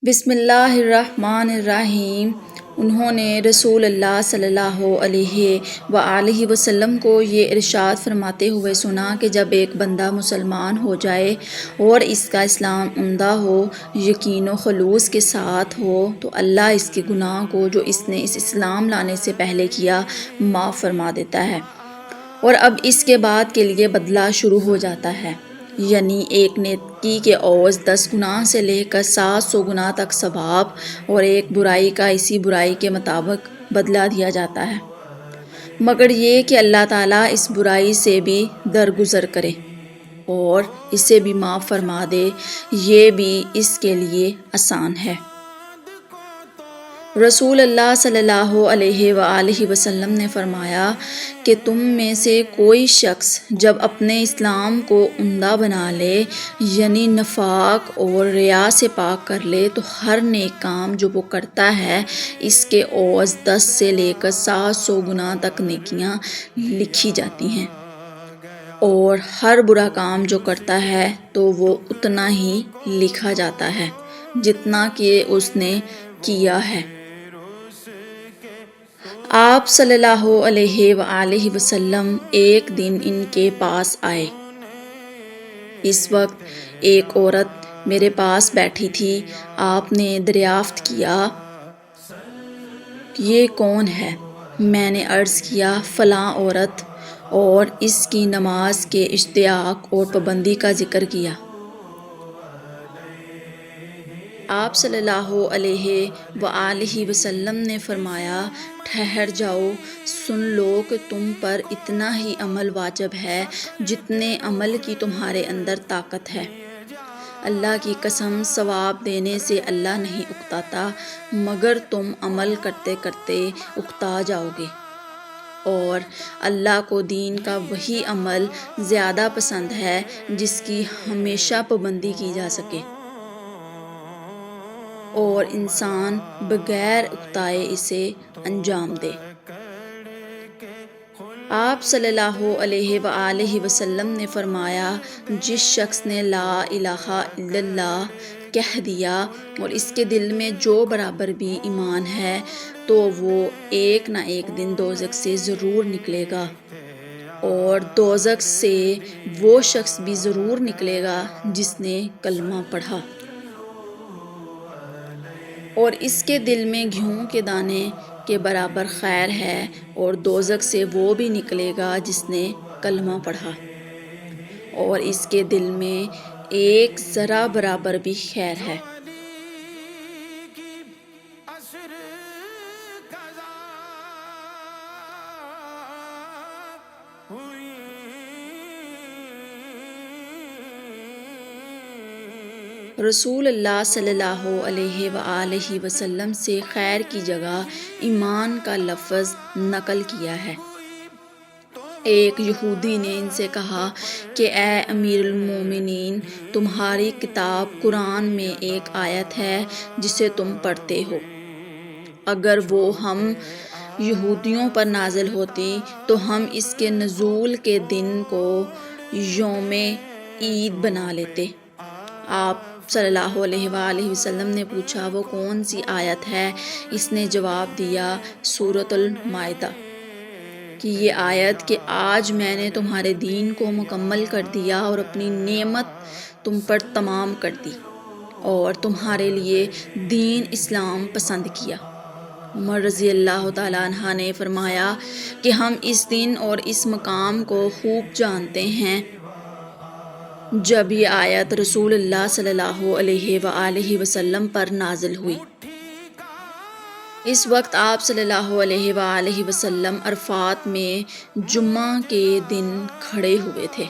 بسم اللہ الرحمن الرحیم۔ انہوں نے رسول اللہ صلی اللہ علیہ وآلہ وسلم کو یہ ارشاد فرماتے ہوئے سنا کہ جب ایک بندہ مسلمان ہو جائے اور اس کا اسلام عمدہ ہو، یقین و خلوص کے ساتھ ہو، تو اللہ اس کے گناہ کو جو اس نے اس اسلام لانے سے پہلے کیا معاف فرما دیتا ہے، اور اب اس کے بعد کے لیے بدلہ شروع ہو جاتا ہے، یعنی ایک نیکی کے عوض 10 گناہ سے لے کر 700 گناہ تک ثواب، اور ایک برائی کا اسی برائی کے مطابق بدلہ دیا جاتا ہے، مگر یہ کہ اللہ تعالیٰ اس برائی سے بھی درگزر کرے اور اسے بھی معاف فرما دے، یہ بھی اس کے لیے آسان ہے۔ رسول اللہ صلی اللہ علیہ وآلہ وسلم نے فرمایا کہ تم میں سے کوئی شخص جب اپنے اسلام کو عمدہ بنا لے، یعنی نفاق اور ریا سے پاک کر لے، تو ہر نیک کام جو وہ کرتا ہے اس کے عوض 10 سے لے کر 700 گناہ تک نیکیاں لکھی جاتی ہیں، اور ہر برا کام جو کرتا ہے تو وہ اتنا ہی لکھا جاتا ہے جتنا کہ اس نے کیا ہے۔ آپ صلی اللہ علیہ وآلہ وسلم ایک دن ان کے پاس آئے۔ اس وقت ایک عورت میرے پاس بیٹھی تھی۔ آپ نے دریافت کیا، یہ کون ہے؟ میں نے عرض کیا، فلاں عورت، اور اس کی نماز کے اشتیاق اور پابندی کا ذکر کیا۔ آپ صلی اللہ علیہ وآلہ وسلم نے فرمایا، ٹھہر جاؤ، سن لو کہ تم پر اتنا ہی عمل واجب ہے جتنے عمل کی تمہارے اندر طاقت ہے۔ اللہ کی قسم، ثواب دینے سے اللہ نہیں اکتاتا، مگر تم عمل کرتے کرتے اکتا جاؤ گے، اور اللہ کو دین کا وہی عمل زیادہ پسند ہے جس کی ہمیشہ پابندی کی جا سکے، اور انسان بغیر اکتائے اسے انجام دے۔ آپ صلی اللہ علیہ وآلہ وسلم نے فرمایا، جس شخص نے لا الہ الا اللہ کہہ دیا اور اس کے دل میں جو برابر بھی ایمان ہے، تو وہ ایک نہ ایک دن دوزخ سے ضرور نکلے گا، اور دوزخ سے وہ شخص بھی ضرور نکلے گا جس نے کلمہ پڑھا، اور اس کے دل میں گیہوں کے دانے کے برابر خیر ہے، اور دوزخ سے وہ بھی نکلے گا جس نے کلمہ پڑھا، اور اس کے دل میں ایک ذرہ برابر بھی خیر ہے۔ رسول اللہ صلی اللہ علیہ وآلہ وسلم سے خیر کی جگہ ایمان کا لفظ نقل کیا ہے۔ ایک یہودی نے ان سے کہا کہ اے امیر المومنین، تمہاری کتاب قرآن میں ایک آیت ہے جسے تم پڑھتے ہو، اگر وہ ہم یہودیوں پر نازل ہوتی تو ہم اس کے نزول کے دن کو یوم عید بنا لیتے۔ آپ صلی اللہ علیہ وآلہ وسلم نے پوچھا، وہ کون سی آیت ہے؟ اس نے جواب دیا، سورۃ المائدہ کی یہ آیت کہ آج میں نے تمہارے دین کو مکمل کر دیا اور اپنی نعمت تم پر تمام کر دی، اور تمہارے لیے دین اسلام پسند کیا۔ عمر رضی اللہ تعالیٰ عنہ نے فرمایا کہ ہم اس دن اور اس مقام کو خوب جانتے ہیں جب یہ آیت رسول اللہ صلی اللہ علیہ وآلہ وسلم پر نازل ہوئی۔ اس وقت آپ صلی اللہ علیہ وآلہ وسلم عرفات میں جمعہ کے دن کھڑے ہوئے تھے۔